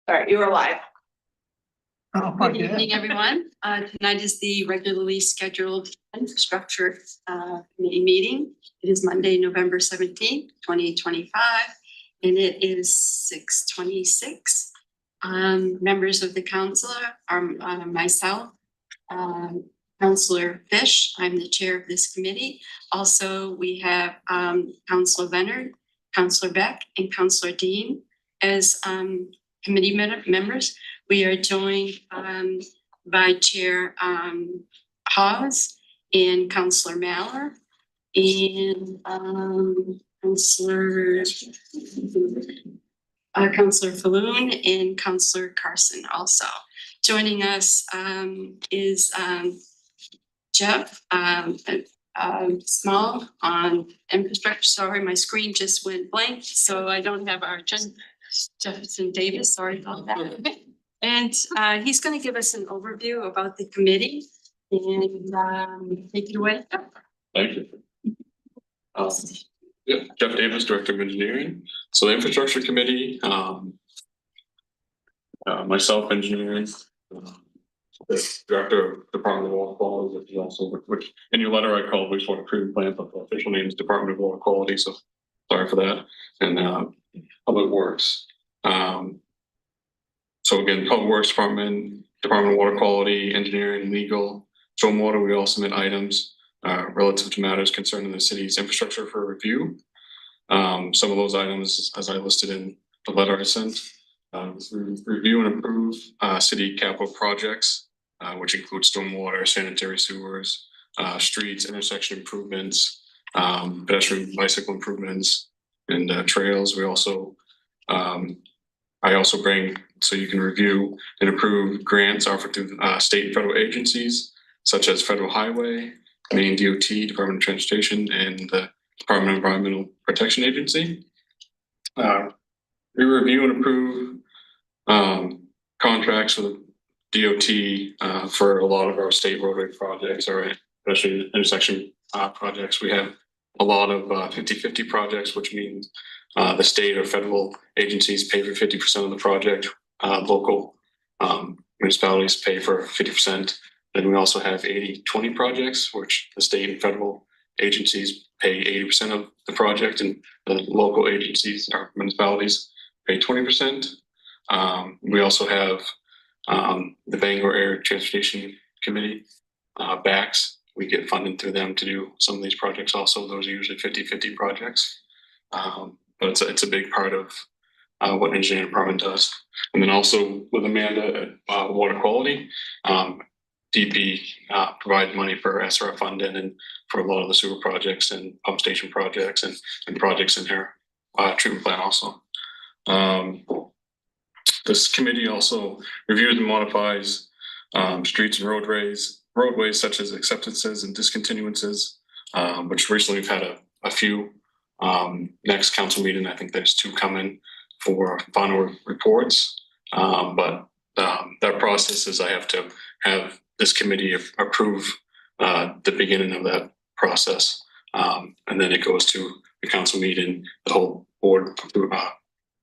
Sorry, you were live. Good evening, everyone. Tonight is the regularly scheduled infrastructure committee meeting. It is Monday, November 17th, 2025, and it is 6:26. Members of the council are myself, Councillor Fish. I'm the chair of this committee. Also, we have Councillor Leonard, Councillor Beck, and Councillor Dean as committee members. We are joined by Chair Hawes and Councillor Maller and Councillor Falloon and Councillor Carson also. Joining us is Jeff Small on infrastructure. Sorry, my screen just went blank, so I don't have our Jefferson Davis, sorry about that. And he's going to give us an overview about the committee and take it away. Thank you. Yeah, Jeff Davis, Director of Engineering. So the Infrastructure Committee, myself, engineering, the Director of Department of Water Quality, which is also, which in your letter I called wastewater treatment plant, but the official name is Department of Water Quality. So sorry for that. And Public Works. So again, Public Works Department, Department of Water Quality, Engineering, Legal, Stormwater. We all submit items relative to matters concerning the city's infrastructure for review. Some of those items, as I listed in the letter I sent, review and approve city capital projects, which include stormwater, sanitary sewers, streets, intersection improvements, pedestrian bicycle improvements, and trails. We also, I also bring, so you can review and approve grants offered through state and federal agencies, such as Federal Highway, Maine DOT, Department of Transportation, and the Department of Environmental Protection Agency. We review and approve contracts with DOT for a lot of our state roadway projects, or especially intersection projects. We have a lot of 50-50 projects, which means the state or federal agencies pay for 50% of the project. Local municipalities pay for 50%. Then we also have 80-20 projects, which the state and federal agencies pay 80% of the project, and the local agencies or municipalities pay 20%. We also have the Bangor Area Transportation Committee, BACS. We get funding through them to do some of these projects also. Those are usually 50-50 projects. But it's a big part of what engineering department does. And then also with Amanda at Water Quality, DP provides money for SRF funding and for a lot of the sewer projects and pump station projects and projects in her treatment plant also. This committee also reviews and modifies streets and roadways such as acceptances and discontinuances, which recently we've had a few. Next council meeting, I think there's 2 coming for final reports. But that process is I have to have this committee approve the beginning of that process. And then it goes to the council meeting, the whole board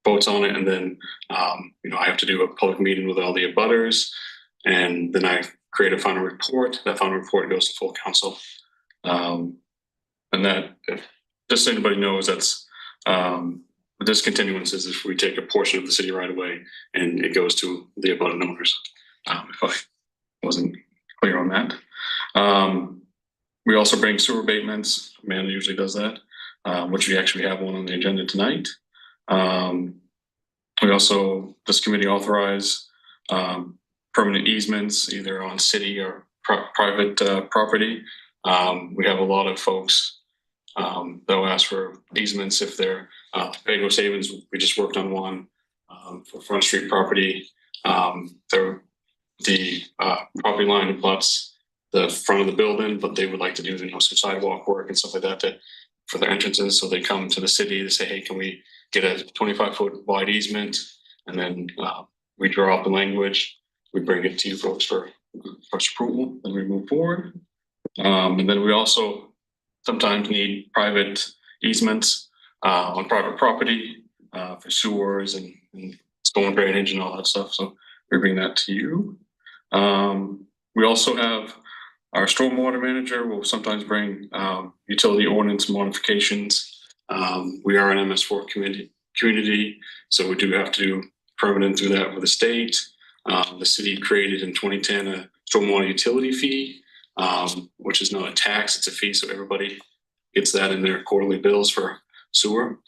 votes on it. And then, I have to do a public meeting with all the abutters. And then I create a final report. That final report goes to full council. And that, just so anybody knows, that's the discontinuances if we take a portion of the city right away and it goes to the abutting owners. If I wasn't clear on that. We also bring sewer abatements. Amanda usually does that, which we actually have one on the agenda tonight. We also, this committee authorize permanent easements either on city or private property. We have a lot of folks they'll ask for easements if they're Pago Savings. We just worked on one for Front Street property. The property line abuts the front of the building, but they would like to do some sidewalk work and stuff like that for their entrances. So they come to the city to say, hey, can we get a 25-foot wide easement? And then we draw up the language. We bring it to you folks for approval, and we move forward. And then we also sometimes need private easements on private property for sewers and storm drainage and all that stuff. So we bring that to you. We also have our stormwater manager will sometimes bring utility ordinance modifications. We are an MS4 community, so we do have to do permanent through that with the state. The city created in 2010 a stormwater utility fee, which is not a tax, it's a fee, so everybody gets that in their quarterly bills for sewer.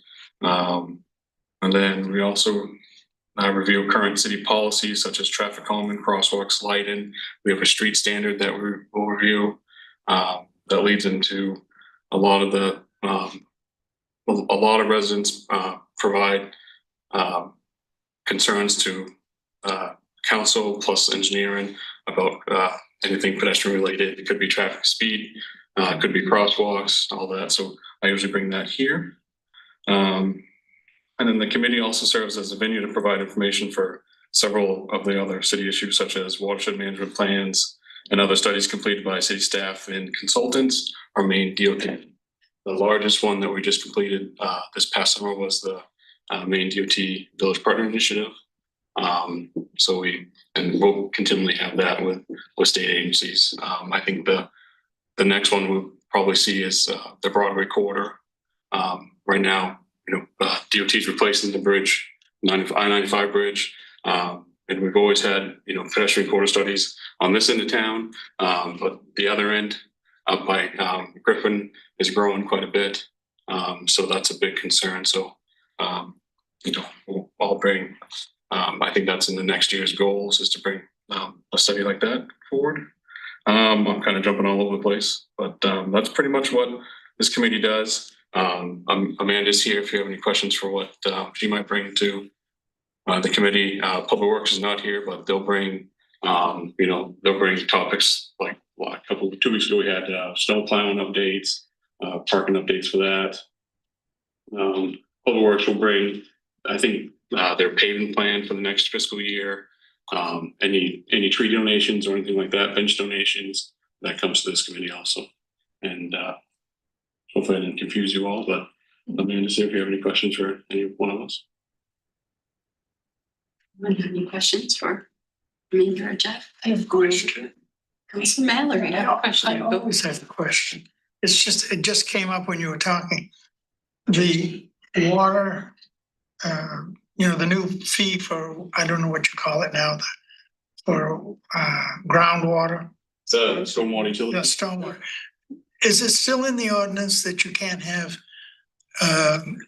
And then we also review current city policies such as traffic calming, crosswalks, lighting. We have a street standard that we will review that leads into a lot of the a lot of residents provide concerns to council plus engineering about anything pedestrian related. It could be traffic speed, it could be crosswalks, all that. So I usually bring that here. And then the committee also serves as a venue to provide information for several of the other city issues, such as watershed management plans and other studies completed by city staff and consultants. Our main DOT, the largest one that we just completed this past summer was the main DOT Village Partner Initiative. So we'll continually have that with state agencies. I think the next one we'll probably see is the Broadway corridor. Right now, DOT is replacing the bridge, I-95 bridge. And we've always had, pedestrian corridor studies on this end of town. But the other end up by Griffin is growing quite a bit. So that's a big concern. So, I'll bring, I think that's in the next year's goals is to bring a study like that forward. I'm kind of jumping all over the place, but that's pretty much what this committee does. Amanda's here if you have any questions for what she might bring to the committee. Public Works is not here, but they'll bring, they'll bring topics like 2 weeks ago we had snow plowing updates, parking updates for that. Public Works will bring, I think, their paving plan for the next fiscal year. Any tree donations or anything like that, bench donations, that comes to this committee also. And hopefully I didn't confuse you all, but Amanda, see if you have any questions for any one of us. Anyone have any questions for Amanda or Jeff? I have a question. Councilor Mallory, I have a question. I always have a question. It just came up when you were talking. The water, the new fee for, I don't know what you call it now, for groundwater. The stormwater utility. The stormwater. Is it still in the ordinance that you can't have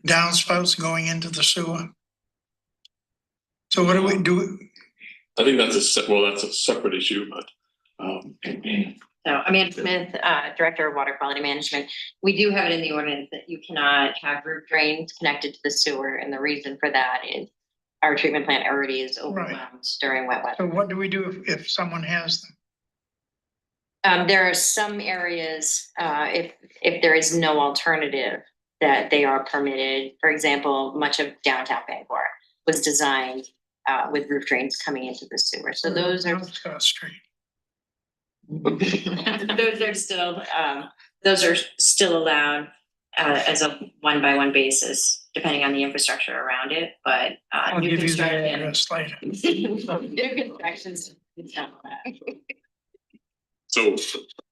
downspouts going into the sewer? So what do we do? I think that's a separate issue, but. So Amanda Smith, Director of Water Quality Management. We do have it in the ordinance that you cannot have roof drains connected to the sewer. And the reason for that is our treatment plant already is overwhelmed during wet weather. So what do we do if someone has them? There are some areas, if there is no alternative, that they are permitted. For example, much of downtown Bangor was designed with roof drains coming into the sewer. So those are Street. those are still allowed as a 1-by-1 basis, depending on the infrastructure around it. But I'll give you that address later. new constructions. So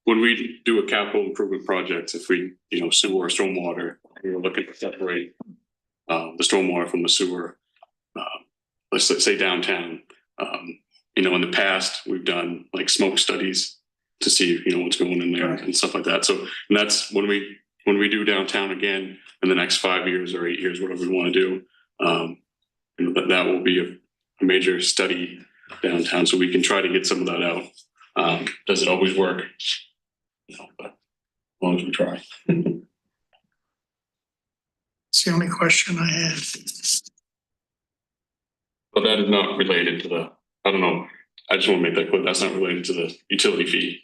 when we do a capital improvement project, if we, sewer or stormwater, we're looking to separate the stormwater from the sewer. Let's say downtown. In the past, we've done like smoke studies to see, what's going in there and stuff like that. So and that's when we do downtown again in the next 5 years or 8 years, whatever we want to do. That will be a major study downtown, so we can try to get some of that out. Does it always work? But as long as we try. It's the only question I had. But that is not related to I don't know. I just want to make that clear. That's not related to the utility fee.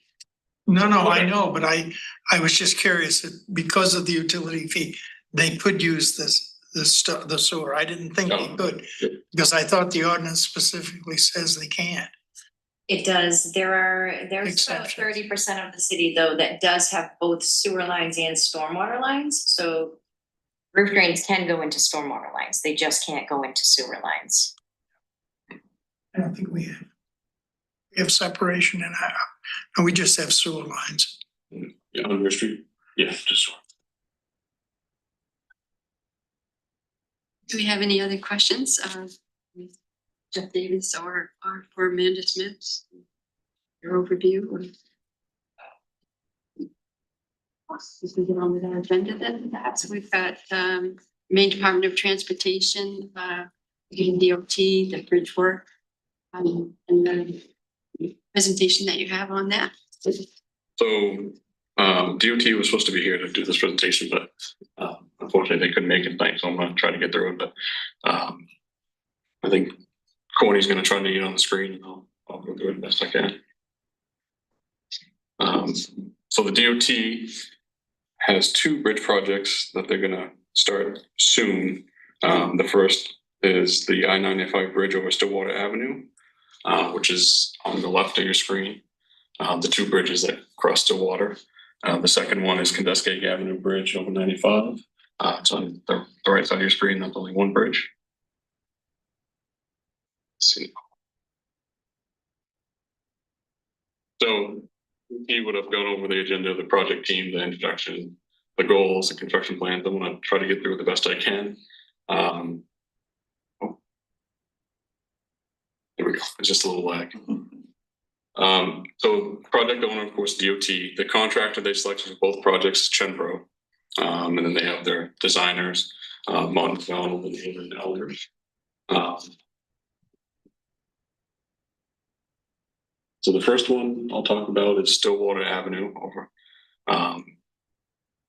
No, I know, but I was just curious that because of the utility fee, they could use the sewer. I didn't think they could because I thought the ordinance specifically says they can't. It does. There's about 30% of the city though that does have both sewer lines and stormwater lines. So roof drains can go into stormwater lines. They just can't go into sewer lines. I don't think we have. We have separation and we just have sewer lines. Yeah, on your street. Yeah, just. Do we have any other questions of Jeff Davis or for Amanda Smith? Your overview or? If we get on with our agenda then perhaps we've got Maine Department of Transportation, DOT, the bridge work. And the presentation that you have on that. So DOT was supposed to be here to do this presentation, but unfortunately they couldn't make it tonight, so I'm gonna try to get through it, but I think Courtney's gonna try to get on the screen and I'll go through it best I can. So the DOT has 2 bridge projects that they're gonna start soon. The first is the I-95 bridge over Stillwater Avenue, which is on the left of your screen. The 2 bridges that cross Stillwater. The second one is Kenduskeag Avenue Bridge over 95. It's on the right side of your screen. That's only 1 bridge. Let's see. So he would have gone over the agenda of the project team, the introduction, the goals, the construction plans. I'm going to try to get through it the best I can. There we go. It's just a little lag. So project owner, of course, DOT. The contractor they selected for both projects is Chenpro. And then they have their designers, Martin McDonald and Adrian Elders. So the first one I'll talk about is Stillwater Avenue over.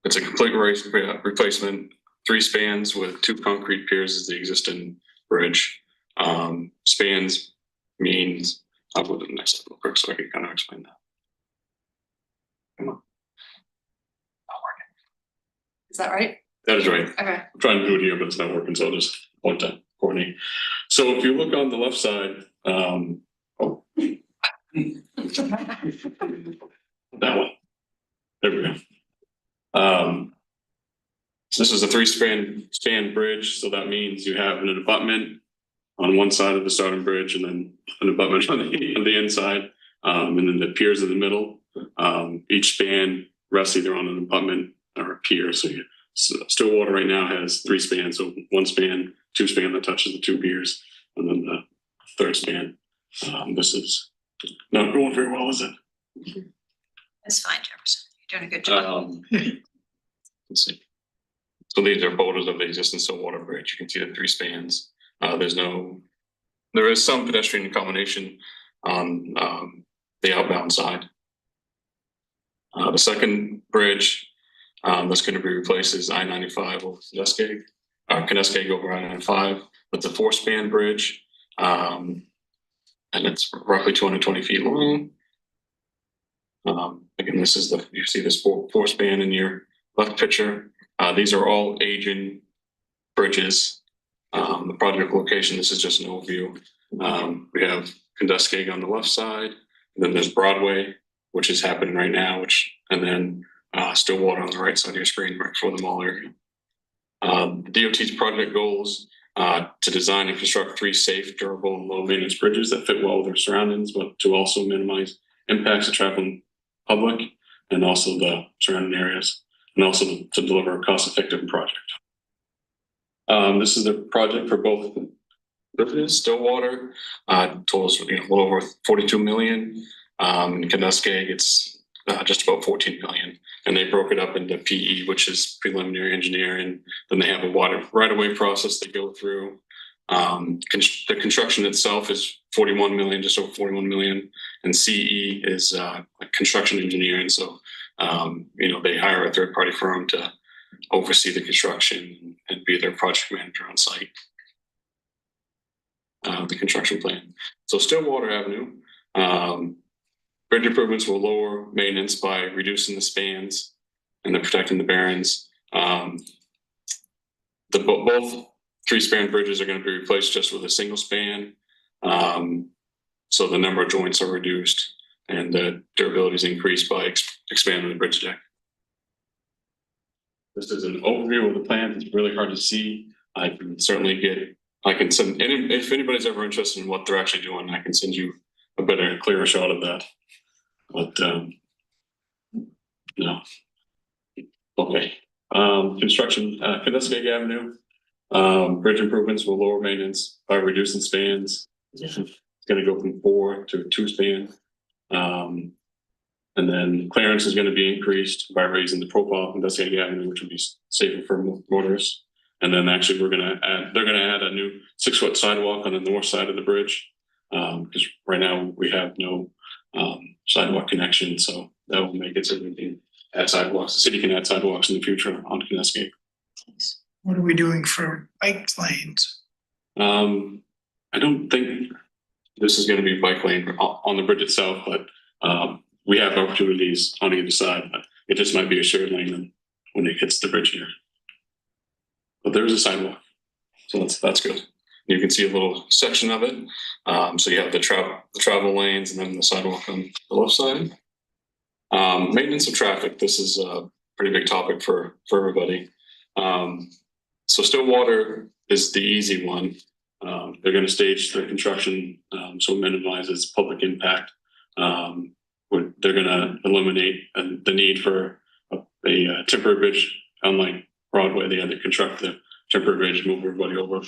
It's a complete replacement, 3 spans with 2 concrete piers as the existing bridge. Spans means, I'll go to the next slide real quick so I can kind of explain that. Come on. Is that right? That is right. Okay. I'm trying to do it here, but it's not working, so I'll just point to Courtney. So if you look on the left side, that one. There we go. This is a 3 span bridge, so that means you have an abutment on one side of the starting bridge and then an abutment on the inside, and then the piers in the middle. Each span rests either on an abutment or a pier. So Stillwater right now has 3 spans, so 1 span, 2 span that touches the 2 piers, and then the 3rd span. This is not going very well, is it? That's fine, Jefferson. You're doing a good job. Let's see. So these are photos of the existing Stillwater Bridge. You can see the 3 spans. There is some pedestrian accommodation on the outbound side. The second bridge that's going to be replaced is I-95 over Kenduskeag over I-95. It's a 4-span bridge, and it's roughly 220 feet long. Again, this is you see this 4-span in your left picture. These are all aging bridges. The project location, this is just an overview. We have Kenduskeag on the left side, and then there's Broadway, which is happening right now, and then Stillwater on the right side of your screen, right before the mall area. DOT's project goals to design and construct 3 safe, durable, and low maintenance bridges that fit well with their surroundings, but to also minimize impacts to traveling public and also the surrounding areas, and also to deliver a cost-effective project. This is the project for both bridges. Stillwater totals a little over 42 million. In Kenduskeag, it's just about 14 million. And they broke it up into PE, which is preliminary engineering. Then they have a right-of-way process they go through. The construction itself is 41 million, just over 41 million. And CE is construction engineering. So, they hire a third-party firm to oversee the construction and be their project manager on site. The construction plan. So Stillwater Avenue, bridge improvements will lower maintenance by reducing the spans and then protecting the bearings. Both 3-span bridges are going to be replaced just with a single span. So the number of joints are reduced and the durability is increased by expanding the bridge deck. This is an overview of the plan. It's really hard to see. I can certainly get I can send, and if anybody's ever interested in what they're actually doing, I can send you a better, clearer shot of that. But, no. Okay, construction, Canuscag Avenue. Bridge improvements will lower maintenance by reducing spans. It's gonna go from 4 to 2 span. And then clearance is gonna be increased by raising the profile of Canuscag Avenue, which will be safer for motorists. And then actually they're gonna add a new 6-foot sidewalk on the north side of the bridge. Because right now we have no sidewalk connection, so that will make it so we can add sidewalks. The city can add sidewalks in the future on Canuscag. What are we doing for bike lanes? I don't think this is gonna be bike lane on the bridge itself, but we have opportunities on either side, but it just might be a shared lane when it hits the bridge here. But there is a sidewalk, so that's good. You can see a little section of it. So you have the travel lanes and then the sidewalk on the left side. Maintenance of traffic. This is a pretty big topic for everybody. So Stillwater is the easy one. They're going to stage the construction so it minimizes public impact. They're going to eliminate the need for a temporary bridge. Unlike Broadway, they had to construct the temporary bridge, move everybody over.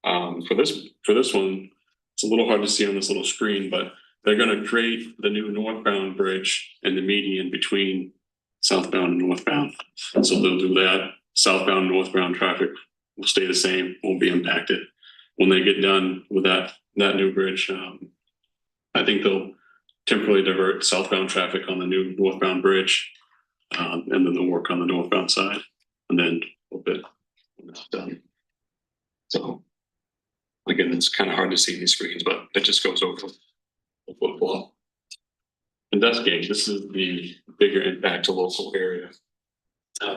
For this one, it's a little hard to see on this little screen, but they're going to create the new northbound bridge and the median between southbound and northbound. And so they'll do that. Southbound and northbound traffic will stay the same, won't be impacted. When they get done with that new bridge, I think they'll temporarily divert southbound traffic on the new northbound bridge, and then they'll work on the northbound side, and then a little bit when it's done. So again, it's kind of hard to see these screens, but it just goes over the football. Canuscag, this is the bigger impact to local area.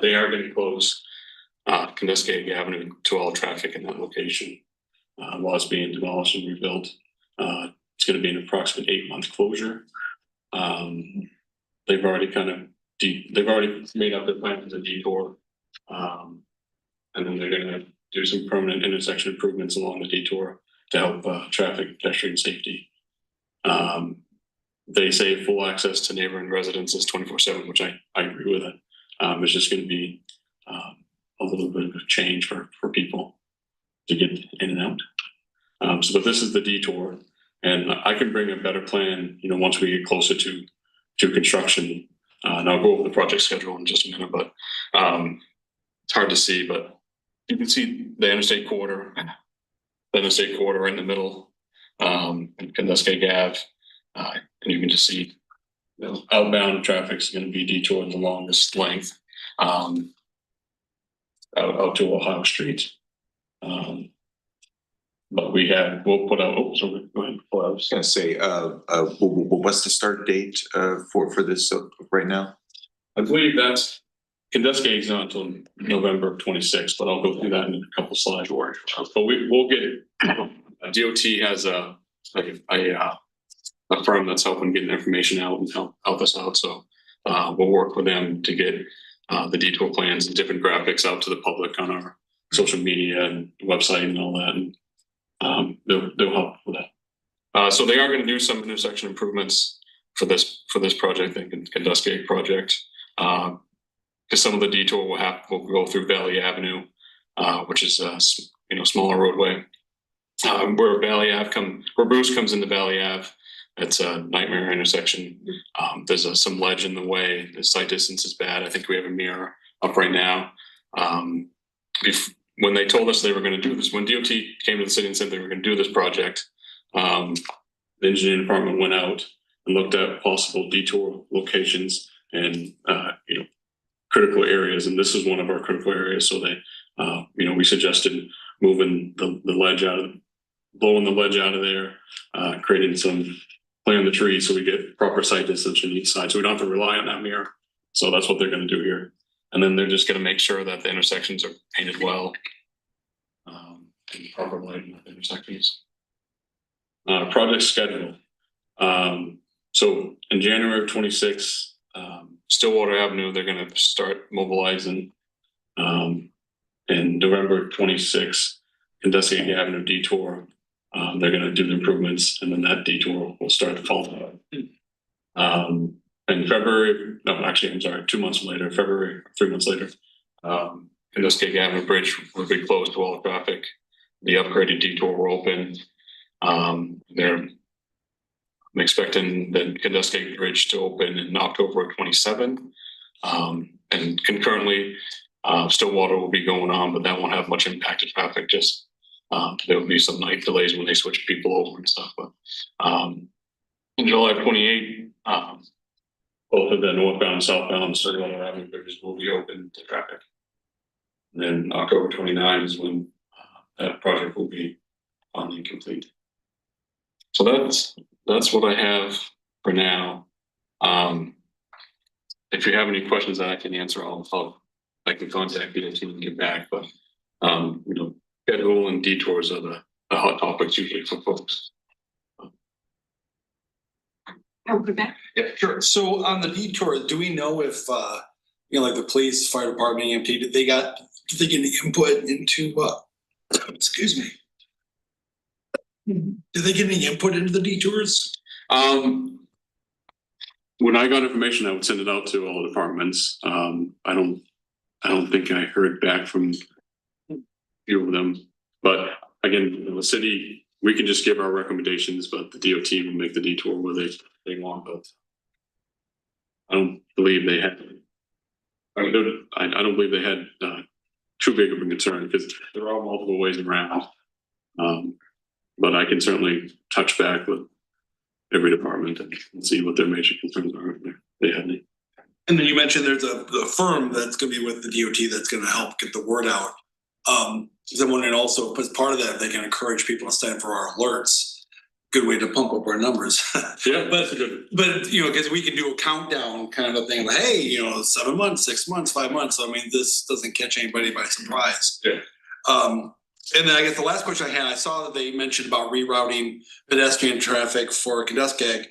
They are going to close Canuscag Avenue to all traffic in that location while it's being demolished and rebuilt. It's going to be an approximate 8-month closure. They've already made up their plan for the detour, and then they're going to do some permanent intersection improvements along the detour to help traffic, pedestrian safety. They say full access to neighboring residences 24/7, which I agree with it. It's just going to be a little bit of a change for people to get in and out. But this is the detour, and I can bring a better plan, once we get closer to construction. And I'll go over the project schedule in just a minute, but it's hard to see, but you can see the interstate corridor right in the middle, and Canuscag Ave, and you can just see outbound traffic is going to be detoured the longest length out to Ohio Street. But we'll put out. So go ahead. Well, I was going to say, what's the start date for this right now? I believe that's Canuscag is not until November 26th, but I'll go through that in a couple slides. But we'll get it. DOT has a firm that's helping getting information out and help us out. So we'll work with them to get the detour plans and different graphics out to the public on our social media and website and all that. And they'll help with that. So they are going to do some intersection improvements for this project, the Canuscag project. Because some of the detour will go through Valley Avenue, which is a smaller roadway. Where Bruce comes into Valley Ave, it's a nightmare intersection. There's some ledge in the way. The sight distance is bad. I think we have a mirror up right now. When they told us they were going to do this, when DOT came to the city and said they were going to do this project, the engineering department went out and looked at possible detour locations and critical areas, and this is one of our critical areas. So they, we suggested moving the ledge blowing the ledge out of there, clearing the trees so we get proper sight distance on each side, so we don't have to rely on that mirror. So that's what they're going to do here, and then they're just going to make sure that the intersections are painted well, and proper lighting of the intersections. Project schedule. So in January of 26. Stillwater Avenue, they're going to start mobilizing. In November 26, Kenduskeag Avenue detour. They're gonna do the improvements and then that detour will start to fall out. In February, no, actually, I'm sorry, 2 months later, February, 3 months later, Kenduskeag Avenue Bridge will be closed to all traffic. The upgraded detour will open. I'm expecting the Kenduskeag Bridge to open in October 27. And concurrently, Stillwater will be going on, but that won't have much impact to traffic. Just there will be some night delays when they switch people over and stuff. But in July 28, both of the northbound and southbound Stillwater Avenue bridges will be open to traffic. And then October 29 is when that project will be finally complete. So that's what I have for now. If you have any questions that I can answer, I can contact the team and get back. But schedule and detours are the hot topics usually for folks. Back. Yeah, sure. So on the detour, do we know if, like the police, fire department, EMT, did they get any input into, excuse me. Did they get any input into the detours? When I got information, I would send it out to all the departments. I don't think I heard back from a few of them, but again, the city, we can just give our recommendations, but the DOT will make the detour where they want. But I don't believe they had. I don't believe they had too big of a concern because there are multiple ways around. But I can certainly touch back with every department and see what their major concerns are if they have any. And then you mentioned there's a firm that's gonna be with the DOT that's gonna help get the word out. So I'm wondering also, as part of that, they can encourage people to stand for our alerts. Good way to pump up our numbers. Yeah, but because we can do a countdown kind of a thing, like, hey, 7 months, 6 months, 5 months. So, I mean, this doesn't catch anybody by surprise. Yeah. And then I guess the last question I had, I saw that they mentioned about rerouting pedestrian traffic for Kenduskeag.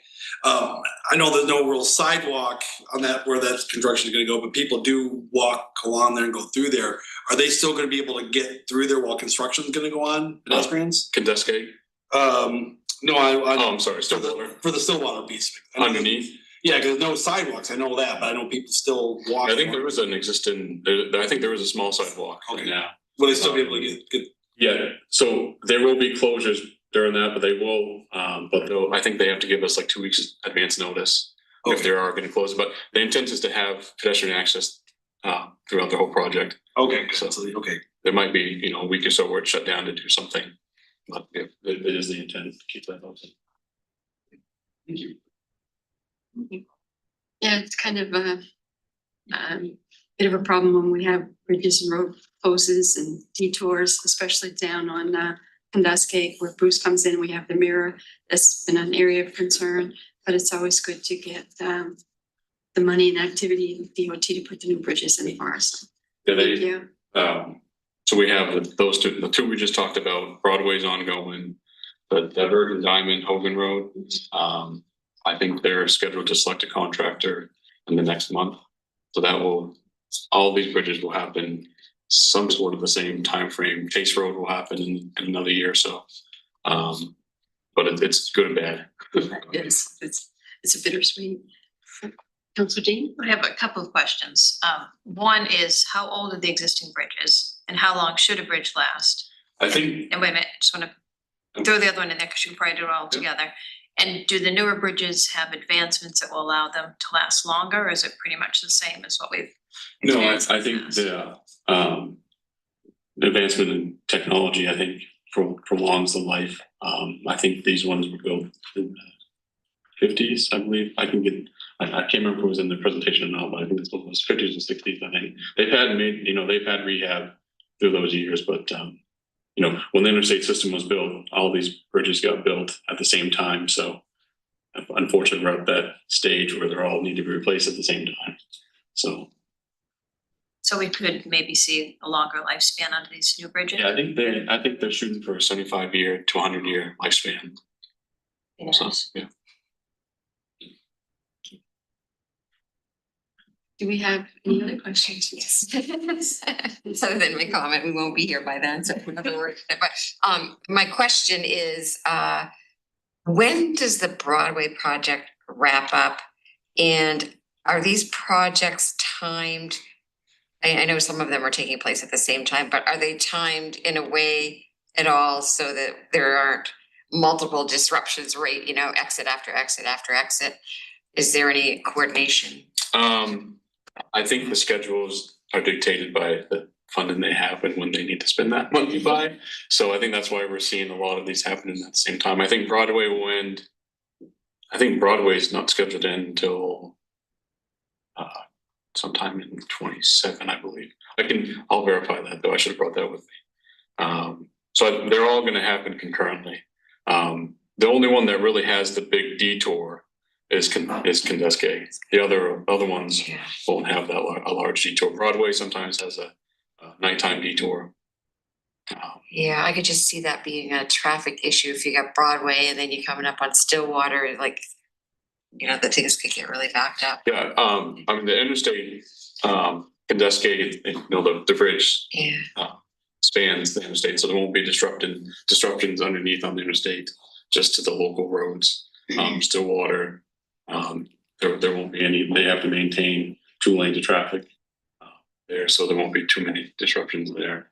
I know there's no real sidewalk on that where that construction is going to go, but people do walk along there and go through there. Are they still going to be able to get through there while construction is going to go on? Pedestrians? Kenduskeag? No, I'm sorry, Stillwater. For the Stillwater piece. Underneath? Yeah, because no sidewalks. I know that, but I know people still walk. I think there was an existing. I think there was a small sidewalk right now. Will they still be able to get? Yeah, so there will be closures during that, but they will, I think they have to give us like 2 weeks advance notice if they are gonna close, but the intent is to have pedestrian access throughout the whole project. Okay, So okay. there might be, a week or so where it's shut down to do something, but it is the intent to keep that open. Thank you. Yeah, it's kind of a bit of a problem when we have bridges and road closes and detours, especially down on Kenduskeag where Bruce comes in. We have the mirror. That's been an area of concern, but it's always good to get the money and activity in DOT to put the new bridges in for us. Yeah, Thank you. So we have those two, the two we just talked about, Broadway's ongoing, the Divergent Diamond, Hogan Road. I think they're scheduled to select a contractor in the next month. So all these bridges will happen some sort of the same time frame. Chase Road will happen in another year or so. But it's good and bad. It's a bittersweet. Councilor Dean? I have a couple of questions. One is, how old are the existing bridges and how long should a bridge last? I think, And wait a minute, just wanna throw the other one in there because you can probably do it all together. And do the newer bridges have advancements that will allow them to last longer, or is it pretty much the same as what we've no, experienced? I think the advancement in technology, I think prolongs the life. I think these ones would go in the 50s, I believe. I can't remember if it was in the presentation or not, but I think this one was 50s and 60s. I think they've had rehab through those years, but when the interstate system was built, all these bridges got built at the same time. So unfortunately, we're at that stage where they all need to be replaced at the same time. So we could maybe see a longer lifespan on these new bridges? yeah, I think they're shooting for a 75-year to 100-year lifespan. So, Yes. yeah. Do we have any other questions? Yes. Other than my comment, we won't be here by then, so in other words, but my question is, when does the Broadway project wrap up? And are these projects timed? I know some of them are taking place at the same time, but are they timed in a way at all so that there aren't multiple disruptions, right? You know, exit after exit after exit. Is there any coordination? I think the schedules are dictated by the funding they have and when they need to spend that money by. So I think that's why we're seeing a lot of these happening at the same time. I think Broadway will end. I think Broadway's not scheduled to end until sometime in 27, I believe. I'll verify that though. I should have brought that with me. So they're all gonna happen concurrently. The only one that really has the big detour is Kenduskeag. The other ones won't have that a large detour. Broadway sometimes has a nighttime detour. Yeah, I could just see that being a traffic issue if you got Broadway and then you're coming up on Stillwater, like, you know, the things could get really backed up. Yeah, I mean, the interstate, Kenduskeag, you know, the bridge Yeah. spans the interstate, so there won't be disruptions underneath on the interstate, just to the local roads. Stillwater, there won't be any. They have to maintain 2 lanes of traffic there, so there won't be too many disruptions there.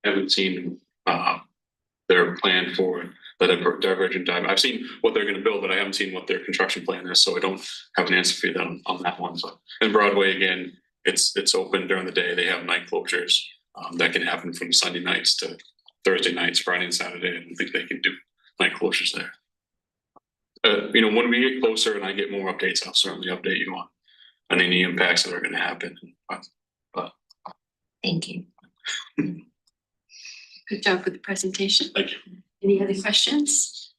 Haven't seen their plan for the divergent diamond. I've seen what they're going to build, but I haven't seen what their construction plan is, so I don't have an answer for you on that one. So, and Broadway again, it's open during the day. They have night closures that can happen from Sunday nights to Thursday nights, Friday and Saturday. I don't think they can do night closures there. You know, when we get closer and I get more updates, I'll certainly update you on any impacts that are going to happen. Thank you. Good job with the presentation. Thank you. Any other questions?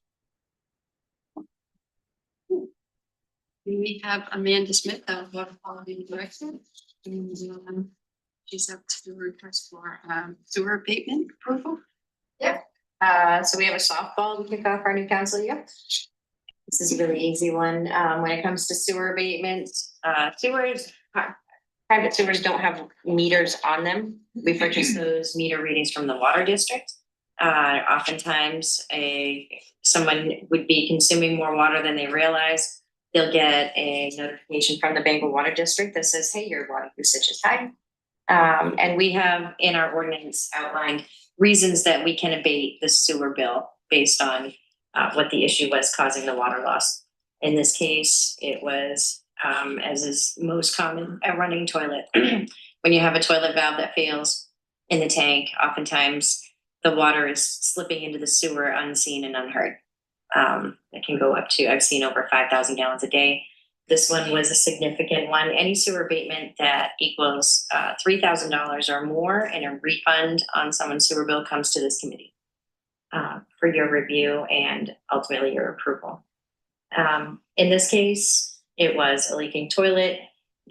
We have Amanda Smith, our water quality director. And she's up to the request for sewer abatement approval. So we have a softball to kick off our new council year. This is a really easy one. When it comes to sewer abatement, private sewers don't have meters on them. We purchase those meter readings from the water district. Oftentimes someone would be consuming more water than they realize. They'll get a notification from the Bangor Water District that says, hey, your water usage is high. And we have in our ordinance outlined reasons that we can abate the sewer bill based on what the issue was causing the water loss. In this case, it was, as is most common, a running toilet. When you have a toilet valve that fails in the tank, oftentimes the water is slipping into the sewer unseen and unheard. It can go up to, I've seen over 5,000 gallons a day. This one was a significant one. Any sewer abatement that equals $3,000 or more and a refund on someone's sewer bill comes to this committee for your review and ultimately your approval. In this case, it was a leaking toilet.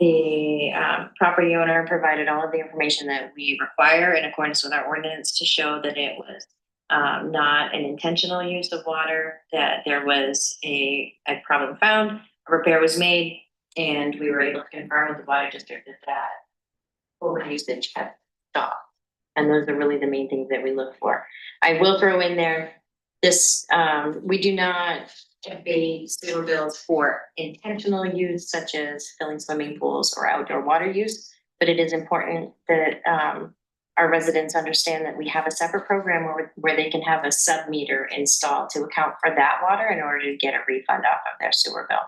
The property owner provided all of the information that we require in accordance with our ordinance to show that it was not an intentional use of water, that there was a problem found, a repair was made, and we were able to confirm with the water district that over usage had stopped. And those are really the main things that we look for. I will throw in there this, we do not abate sewer bills for intentional use, such as filling swimming pools or outdoor water use, but it is important that our residents understand that we have a separate program where they can have a sub-meter installed to account for that water in order to get a refund off of their sewer bill.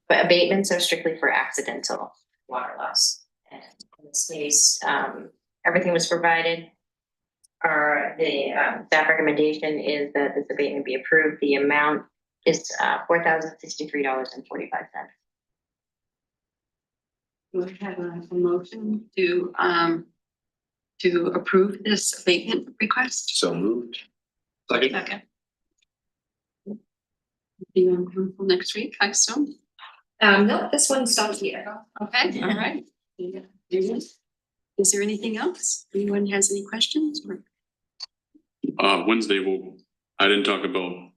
But abatements are strictly for accidental water loss. And in this case, everything was provided. The staff recommendation is that this abatement be approved. The amount is $4,063.45. We have a motion to approve this abatement request. So moved. Second. Okay. Be on council next week, I assume. No, this one stops here. Okay, all right. Is there anything else? Anyone has any questions? Wednesday I didn't talk about,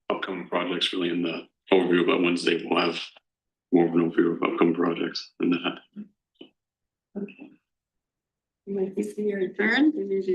upcoming projects really in the overview, but Wednesday we'll have more of an overview of upcoming projects than that. Okay. Like, if we are adjourned, we need to